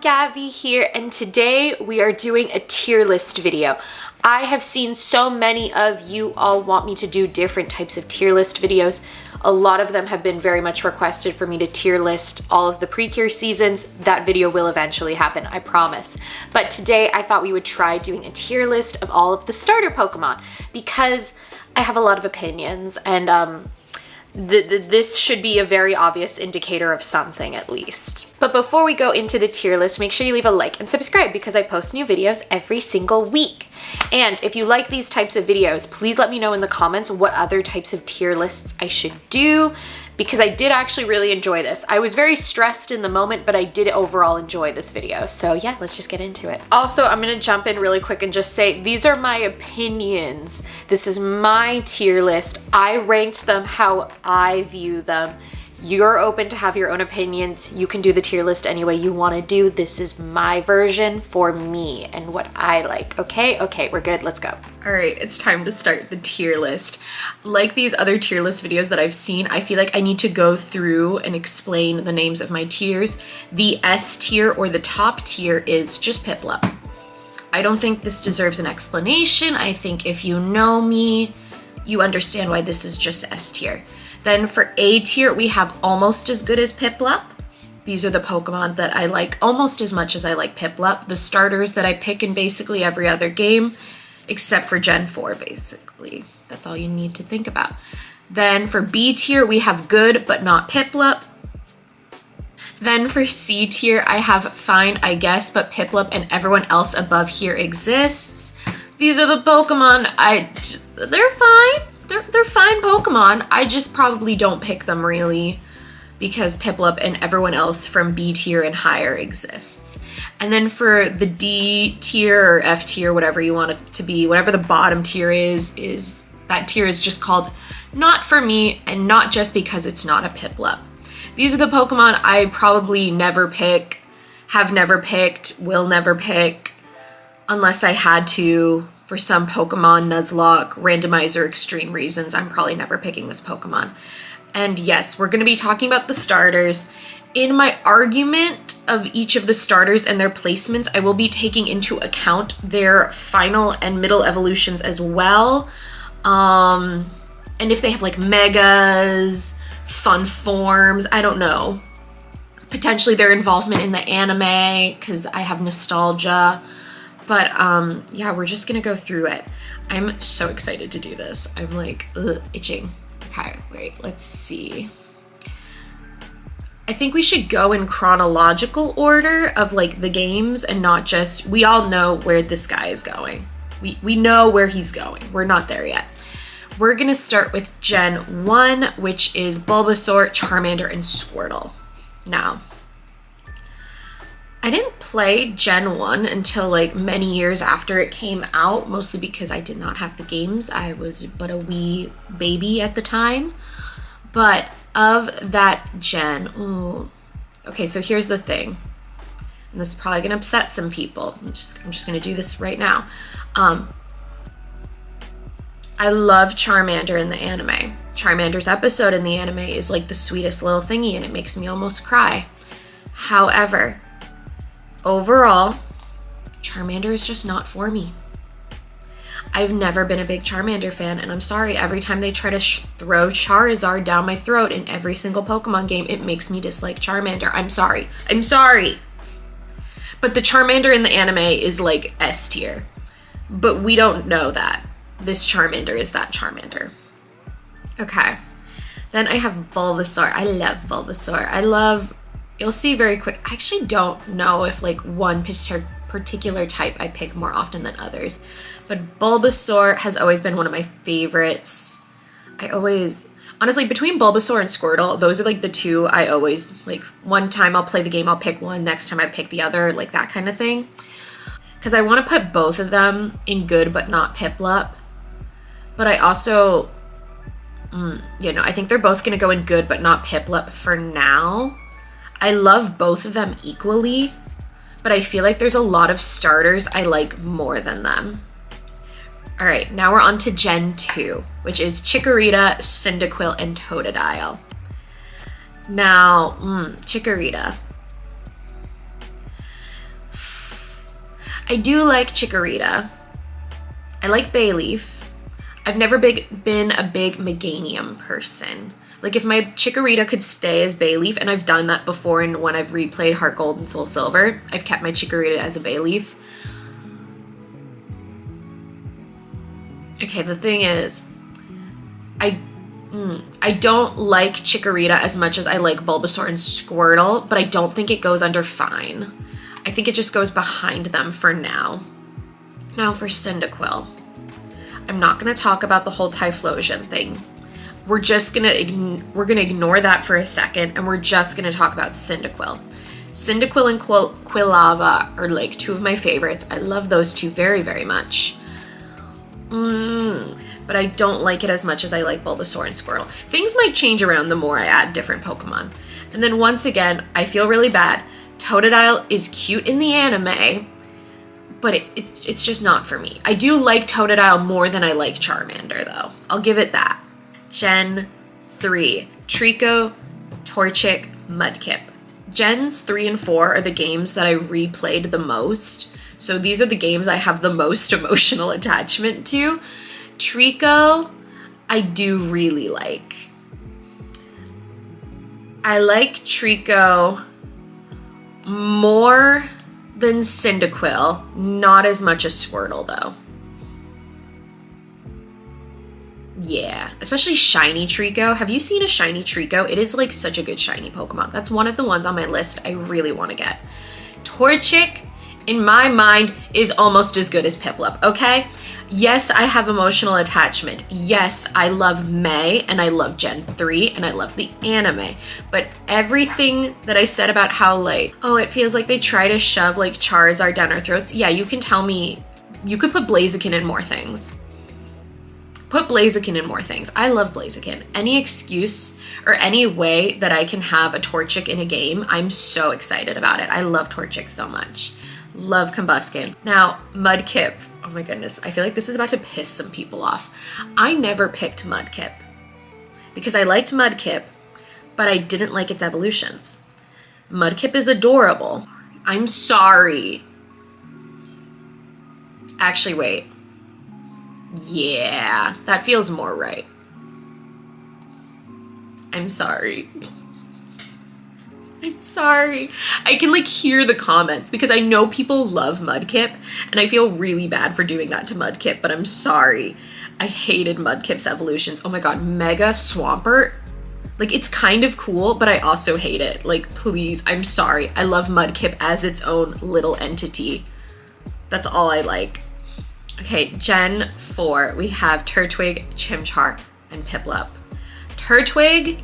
Gabby here, and today we are doing a tier list video. I have seen so many of you all want me to do different types of tier list videos. A lot of them have been very much requested for me to tier list all of the pre-tier seasons. That video will eventually happen, I promise. But today I thought we would try doing a tier list of all of the starter Pokemon because I have a lot of opinions, and this should be a very obvious indicator of something at least. But before we go into the tier list, make sure you leave a like and subscribe because I post new videos every single week. And if you like these types of videos, please let me know in the comments what other types of tier lists I should do, because I did actually really enjoy this. I was very stressed in the moment, but I did overall enjoy this video. So yeah, let's just get into it. Also, I'm gonna jump in really quick and just say, these are my opinions. This is my tier list. I ranked them how I view them. You're open to have your own opinions. You can do the tier list any way you wanna do. This is my version for me and what I like, okay? Okay, we're good, let's go. All right, it's time to start the tier list. Like these other tier list videos that I've seen, I feel like I need to go through and explain the names of my tiers. The S tier or the top tier is just Piplup. I don't think this deserves an explanation. I think if you know me, you understand why this is just S tier. Then for A tier, we have almost as good as Piplup. These are the Pokemon that I like almost as much as I like Piplup. The starters that I pick in basically every other game, except for Gen 4, basically. That's all you need to think about. Then for B tier, we have good, but not Piplup. Then for C tier, I have fine, I guess, but Piplup and everyone else above here exists. These are the Pokemon they're fine. They're fine Pokemon. I just probably don't pick them really because Piplup and everyone else from B tier and higher exists. And then for the D tier or F tier, whatever you want it to be, whatever the bottom tier is that tier is just called not for me, and not just because it's not a Piplup. These are the Pokemon I probably never pick, have never picked, will never pick, unless I had to. For some Pokemon, Nuzlocke, randomizer, extreme reasons, I'm probably never picking this Pokemon. And yes, we're going to be talking about the starters. In my argument of each of the starters and their placements, I will be taking into account their final and middle evolutions as well. And if they have like megas, fun forms, I don't know. Potentially their involvement in the anime, because I have nostalgia. But yeah, we're just gonna go through it. I'm so excited to do this. I'm like, itching. Okay, wait, let's see. I think we should go in chronological order of like the games and not just, we all know where this guy is going. We know where he's going. We're not there yet. We're gonna start with Gen 1, which is Bulbasaur, Charmander, and Squirtle. Now, I didn't play Gen 1 until like many years after it came out, mostly because I did not have the games. I was but a wee baby at the time. But of that gen, okay, so here's the thing. And this is probably gonna upset some people. I'm just gonna do this right now. I love Charmander in the anime. Charmander's episode in the anime is like the sweetest little thingy and it makes me almost cry. However, overall, Charmander is just not for me. I've never been a big Charmander fan, and I'm sorry, every time they try to throw Charizard down my throat in every single Pokemon game, it makes me dislike Charmander. I'm sorry. But the Charmander in the anime is like S tier. But we don't know that. This Charmander is that Charmander. Okay. Then I have Bulbasaur. I love Bulbasaur. You'll see very quick. I actually don't know if like one particular type I pick more often than others, but Bulbasaur has always been one of my favorites. Honestly, between Bulbasaur and Squirtle, those are like the two I always, like one time I'll play the game, I'll pick one, next time I pick the other, like that kind of thing. Because I want to put both of them in good but not Piplup. But I also, I think they're both going to go in good but not Piplup for now. I love both of them equally, but I feel like there's a lot of starters I like more than them. All right, now we're on to Gen 2, which is Chikorita, Cyndaquil, and Totodile. Now, Chikorita. I do like Chikorita. I like Bayleaf. I've never been a big Meganium person. Like if my Chikorita could stay as Bayleaf, and I've done that before, and when I've replayed Heart Gold and Soul Silver, I've kept my Chikorita as a Bayleaf. Okay, the thing is, I don't like Chikorita as much as I like Bulbasaur and Squirtle, but I don't think it goes under fine. I think it just goes behind them for now. Now for Cyndaquil. I'm not going to talk about the whole Typhlosion thing. We're gonna ignore that for a second, and we're just gonna talk about Cyndaquil. Cyndaquil and Quilava are like two of my favorites. I love those two very, very much. But I don't like it as much as I like Bulbasaur and Squirtle. Things might change around the more I add different Pokemon. And then once again, I feel really bad. Totodile is cute in the anime, but it's just not for me. I do like Totodile more than I like Charmander, though. I'll give it that. Gen 3, Trico, Torchic, Mudkip. Gens 3 and 4 are the games that I replayed the most. So these are the games I have the most emotional attachment to. Trico, I do really like. I like Trico more than Cyndaquil, not as much as Squirtle though. Yeah, especially shiny Trico. Have you seen a shiny Trico? It is like such a good shiny Pokemon. That's one of the ones on my list I really want to get. Torchic, in my mind, is almost as good as Piplup, okay? Yes, I have emotional attachment. Yes, I love May, and I love Gen 3, and I love the anime. But everything that I said about how, like, oh, it feels like they try to shove, like, Charizard down our throats. Yeah, you can tell me, you could put Blaziken in more things. Put Blaziken in more things. I love Blaziken. Any excuse or any way that I can have a Torchic in a game, I'm so excited about it. I love Torchic so much. Love Combuskin. Now, Mudkip. Oh my goodness. I feel like this is about to piss some people off. I never picked Mudkip because I liked Mudkip, but I didn't like its evolutions. Mudkip is adorable. I'm sorry. Actually, wait. Yeah, that feels more right. I'm sorry. I'm sorry. I can like hear the comments because I know people love Mudkip and I feel really bad for doing that to Mudkip, but I'm sorry. I hated Mudkip's evolutions. Oh my god, Mega Swampert. Like, it's kind of cool, but I also hate it. Like, please, I'm sorry. I love Mudkip as its own little entity. That's all I like. Okay, Gen 4, we have Turtwig, Chimchar, and Piplup. Turtwig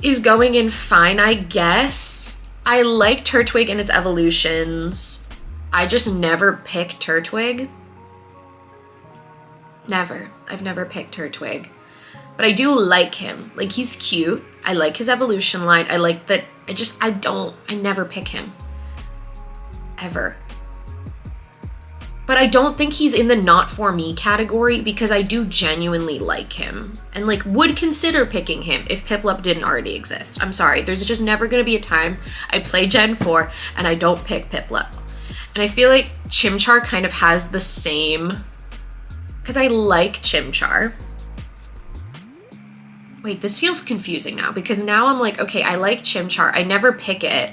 is going in fine, I guess. I like Turtwig and its evolutions. I just never picked Turtwig. Never. I've never picked Turtwig. But I do like him. Like, he's cute. I like his evolution line. I like that. I never pick him. Ever. But I don't think he's in the not for me category because I do genuinely like him and like would consider picking him if Piplup didn't already exist. I'm sorry, there's just never gonna be a time I play Gen 4 and I don't pick Piplup. And I feel like Chimchar kind of has the same, because I like Chimchar. Wait, this feels confusing now because now I'm like, okay, I like Chimchar. I never pick it,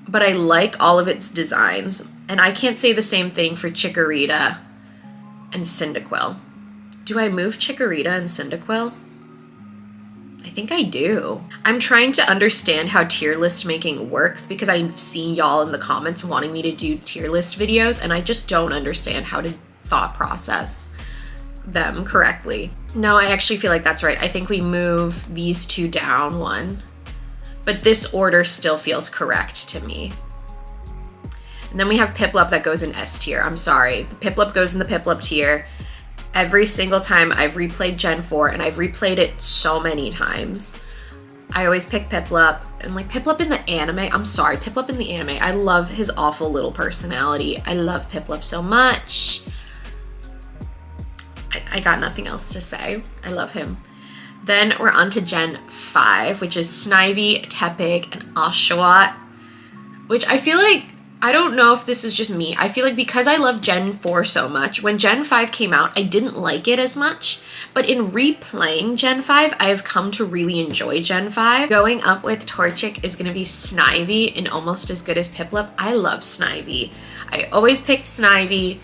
but I like all of its designs. And I can't say the same thing for Chikorita and Cyndaquil. Do I move Chikorita and Cyndaquil? I think I do. I'm trying to understand how tier list making works because I've seen y'all in the comments wanting me to do tier list videos and I just don't understand how to thought process them correctly. No, I actually feel like that's right. I think we move these two down one, but this order still feels correct to me. And then we have Piplup that goes in S tier. I'm sorry. The Piplup goes in the Piplup tier. Every single time I've replayed Gen 4, and I've replayed it so many times, I always pick Piplup. And like Piplup in the anime, I'm sorry, Piplup in the anime, I love his awful little personality. I love Piplup so much. I got nothing else to say. I love him. Then we're on to Gen 5, which is Snivy, Tepig, and Oshawott, which I feel like I don't know if this is just me. I feel like because I love Gen 4 so much, when Gen 5 came out, I didn't like it as much. But in replaying Gen 5, I have come to really enjoy Gen 5. Going up with Torchic is going to be Snivy and almost as good as Piplup. I love Snivy. I always picked Snivy.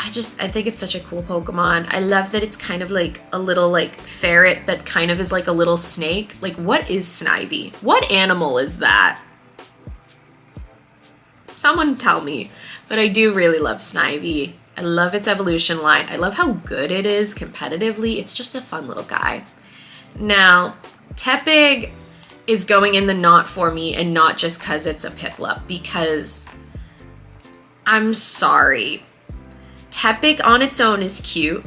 I think it's such a cool Pokemon. I love that it's kind of like a little like ferret that kind of is like a little snake. Like, what is Snivy? What animal is that? Someone tell me. But I do really love Snivy. I love its evolution line. I love how good it is competitively. It's just a fun little guy. Now, Tepig is going in the not for me, and not just because it's a Piplup, because I'm sorry. Tepig on its own is cute.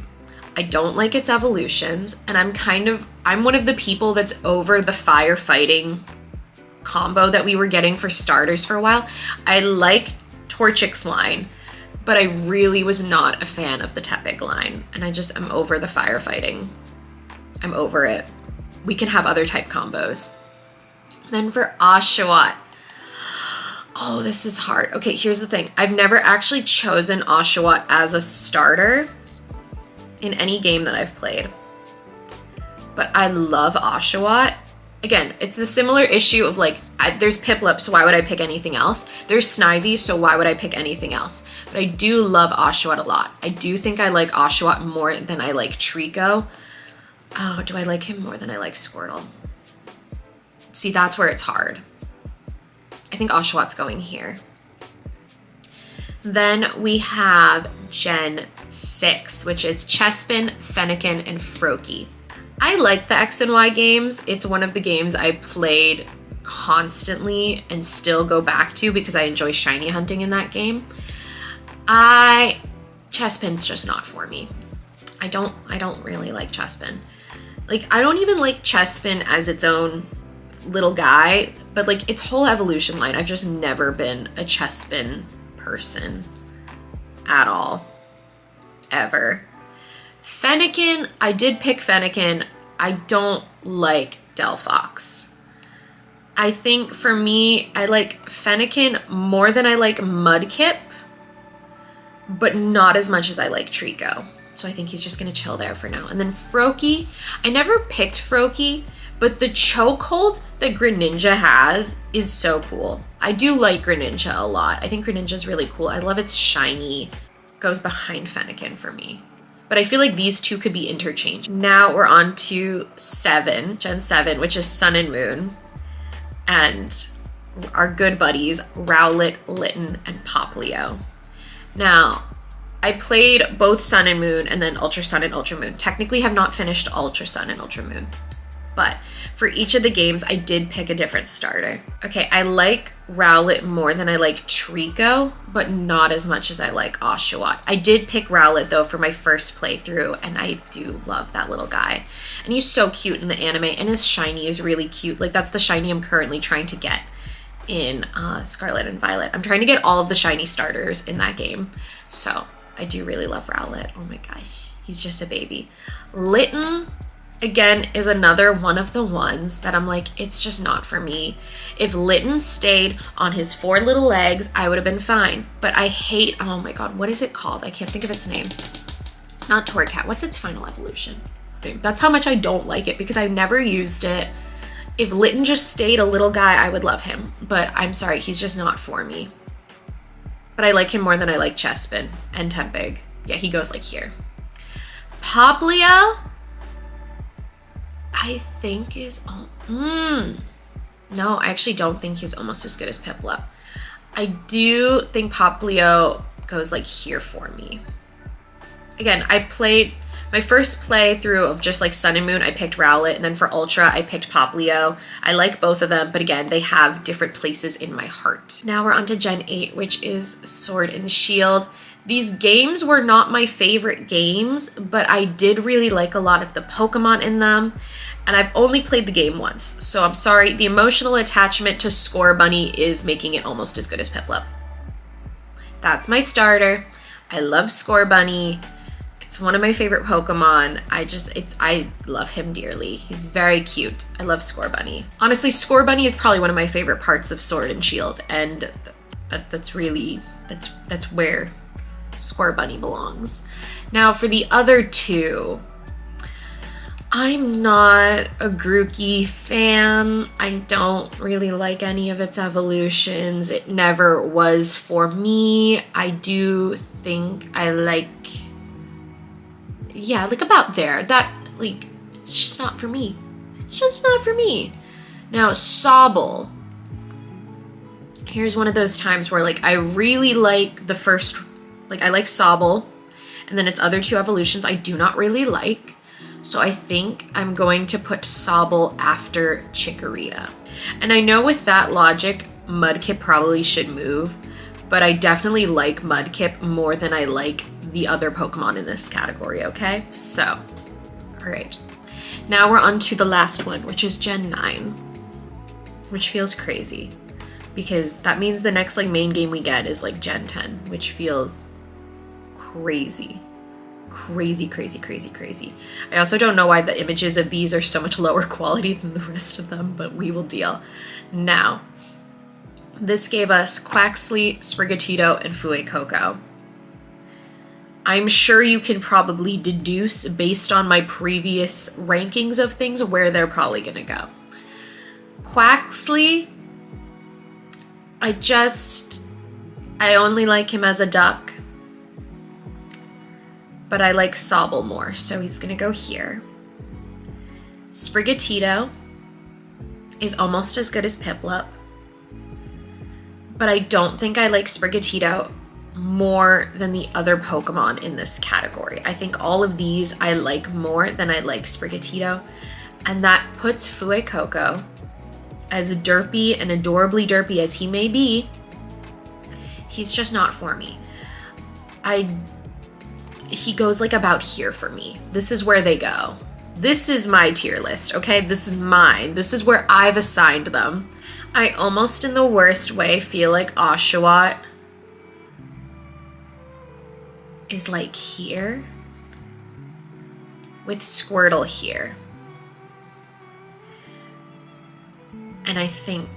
I don't like its evolutions, and I'm one of the people that's over the firefighting combo that we were getting for starters for a while. I like Torchic's line, but I really was not a fan of the Tepig line, and I'm over the firefighting. I'm over it. We can have other type combos. Then for Oshawott, oh, this is hard. Okay, here's the thing. I've never actually chosen Oshawott as a starter in any game that I've played, but I love Oshawott. Again, it's the similar issue of like, there's Piplup, so why would I pick anything else? There's Snivy, so why would I pick anything else? But I do love Oshawott a lot. I do think I like Oshawott more than I like Trico. Oh, do I like him more than I like Squirtle? See, that's where it's hard. I think Oshawott's going here. Then we have Gen 6, which is Chespin, Fennekin, and Froakie. I like the X and Y games. It's one of the games I played constantly and still go back to because I enjoy shiny hunting in that game. Chespin's just not for me. I don't really like Chespin. Like, I don't even like Chespin as its own little guy, but like its whole evolution line, I've just never been a Chespin person at all, ever. Fennekin, I did pick Fennekin. I don't like Delphox. I think for me, I like Fennekin more than I like Mudkip, but not as much as I like Trico. So I think he's just gonna chill there for now. And then Froakie, I never picked Froakie, but the chokehold that Greninja has is so cool. I do like Greninja a lot. I think Greninja's really cool. I love its shiny. Goes behind Fennekin for me. But I feel like these two could be interchanged. Now we're on to Gen 7, which is Sun and Moon. And our good buddies, Rowlet, Litten, and Popplio. Now, I played both Sun and Moon and then Ultra Sun and Ultra Moon. Technically have not finished Ultra Sun and Ultra Moon. But for each of the games, I did pick a different starter. Okay, I like Rowlet more than I like Trico, but not as much as I like Oshawott. I did pick Rowlet, though, for my first playthrough, and I do love that little guy. And he's so cute in the anime, and his shiny is really cute. Like, that's the shiny I'm currently trying to get in Scarlet and Violet. I'm trying to get all of the shiny starters in that game. So, I do really love Rowlet. Oh my gosh, he's just a baby. Litten, again, is another one of the ones that I'm like, it's just not for me. If Litten stayed on his 4 little legs, I would have been fine. But I hate, oh my god, what is it called? I can't think of its name. Not Torcat, what's its final evolution? That's how much I don't like it because I've never used it. If Litten just stayed a little guy, I would love him. But I'm sorry, he's just not for me. But I like him more than I like Chespin and Tepig. Yeah, he goes like here. Popplio, I think is, no, I actually don't think he's almost as good as Piplup. I do think Popplio goes like here for me. Again, I played my first playthrough of just like Sun and Moon, I picked Rowlet, and then for Ultra, I picked Popplio. I like both of them, but again, they have different places in my heart. Now we're on to Gen 8, which is Sword and Shield. These games were not my favorite games, but I did really like a lot of the Pokemon in them, and I've only played the game once, so I'm sorry, the emotional attachment to Scorbunny is making it almost as good as Piplup. That's my starter. I love Scorbunny. It's one of my favorite Pokemon. I love him dearly. He's very cute. I love Scorbunny. Honestly, Scorbunny is probably one of my favorite parts of Sword and Shield, and that's where Square Bunny belongs. Now for the other two, I'm not a Grookey fan. I don't really like any of its evolutions. It never was for me. I do think I like, yeah, like about there. That, like, it's just not for me. It's just not for me. Now, Sobble. Here's one of those times where, like, I really like the first, like, I like Sobble, and then its other two evolutions I do not really like. So I think I'm going to put Sobble after Chikorita. And I know with that logic, Mudkip probably should move, but I definitely like Mudkip more than I like the other Pokemon in this category, okay? So, all right. Now we're on to the last one, which is Gen 9, which feels crazy because that means the next like main game we get is like Gen 10, which feels crazy. Crazy. I also don't know why the images of these are so much lower quality than the rest of them, but we will deal. Now, this gave us Quaxly, Sprigatito, and Fuecoco. I'm sure you can probably deduce based on my previous rankings of things where they're probably gonna go. Quaxly, I only like him as a duck. But I like Sobble more, so he's gonna go here. Sprigatito is almost as good as Piplup, but I don't think I like Sprigatito more than the other Pokemon in this category. I think all of these I like more than I like Sprigatito, and that puts Fuecoco, as derpy and adorably derpy as he may be, he's just not for me. He goes like about here for me. This is where they go. This is my tier list, okay? This is mine. This is where I've assigned them. I almost in the worst way feel like Oshawott is like here with Squirtle here. And I think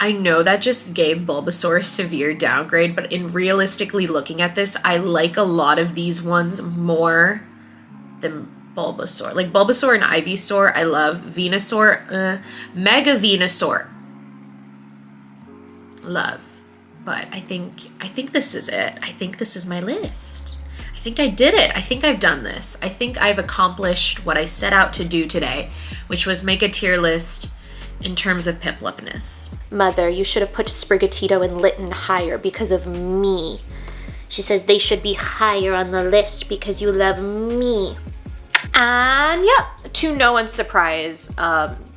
I know that just gave Bulbasaur a severe downgrade, but in realistically looking at this, I like a lot of these ones more than Bulbasaur. Like Bulbasaur and Ivysaur, I love. Venusaur, Mega Venusaur, love. But I think this is it. I think this is my list. I think I did it. I think I've done this. I think I've accomplished what I set out to do today, which was make a tier list in terms of Piplupness. Mother, you should have put Sprigatito and Litten higher because of me. She says they should be higher on the list because you love me. And yeah, to no one's surprise,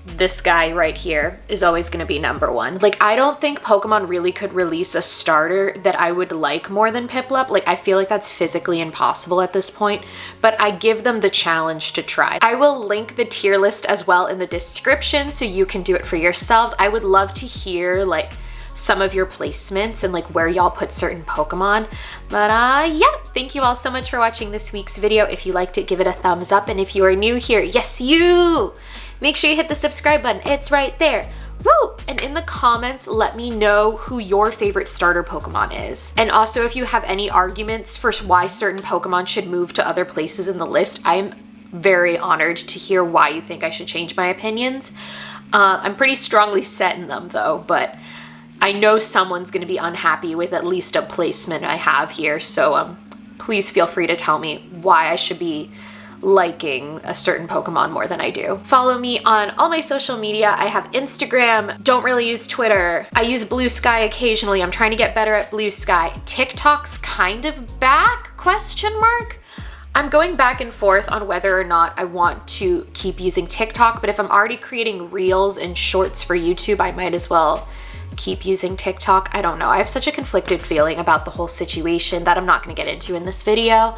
this guy right here is always going to be number one. Like, I don't think Pokemon really could release a starter that I would like more than Piplup. Like, I feel like that's physically impossible at this point, but I give them the challenge to try. I will link the tier list as well in the description so you can do it for yourselves. I would love to hear like some of your placements and like where y'all put certain Pokemon. But yeah, thank you all so much for watching this week's video. If you liked it, give it a thumbs up. And if you are new here, yes, you! Make sure you hit the subscribe button. It's right there. Woo! And in the comments, let me know who your favorite starter Pokemon is. And also, if you have any arguments for why certain Pokemon should move to other places in the list, I'm very honored to hear why you think I should change my opinions. I'm pretty strongly set in them though, but I know someone's going to be unhappy with at least a placement I have here. So please feel free to tell me why I should be liking a certain Pokemon more than I do. Follow me on all my social media. I have Instagram, don't really use Twitter. I use Blue Sky occasionally. I'm trying to get better at Blue Sky. TikTok's kind of back, ? I'm going back and forth on whether or not I want to keep using TikTok, but if I'm already creating reels and shorts for YouTube, I might as well keep using TikTok. I don't know. I have such a conflicted feeling about the whole situation that I'm not going to get into in this video.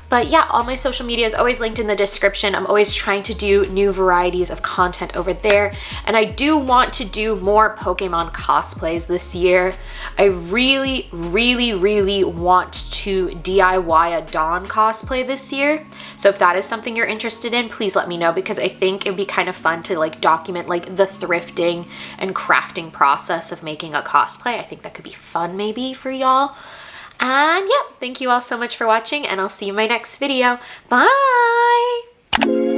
But yeah, all my social media is always linked in the description. I'm always trying to do new varieties of content over there. And I do want to do more Pokemon cosplays this year. I really, really, really want to DIY a Dawn cosplay this year. So if that is something you're interested in, please let me know, because I think it'd be kind of fun to like document like the thrifting and crafting process of making a cosplay. I think that could be fun maybe for y'all. And yeah, thank you all so much for watching, and I'll see you in my next video. Bye!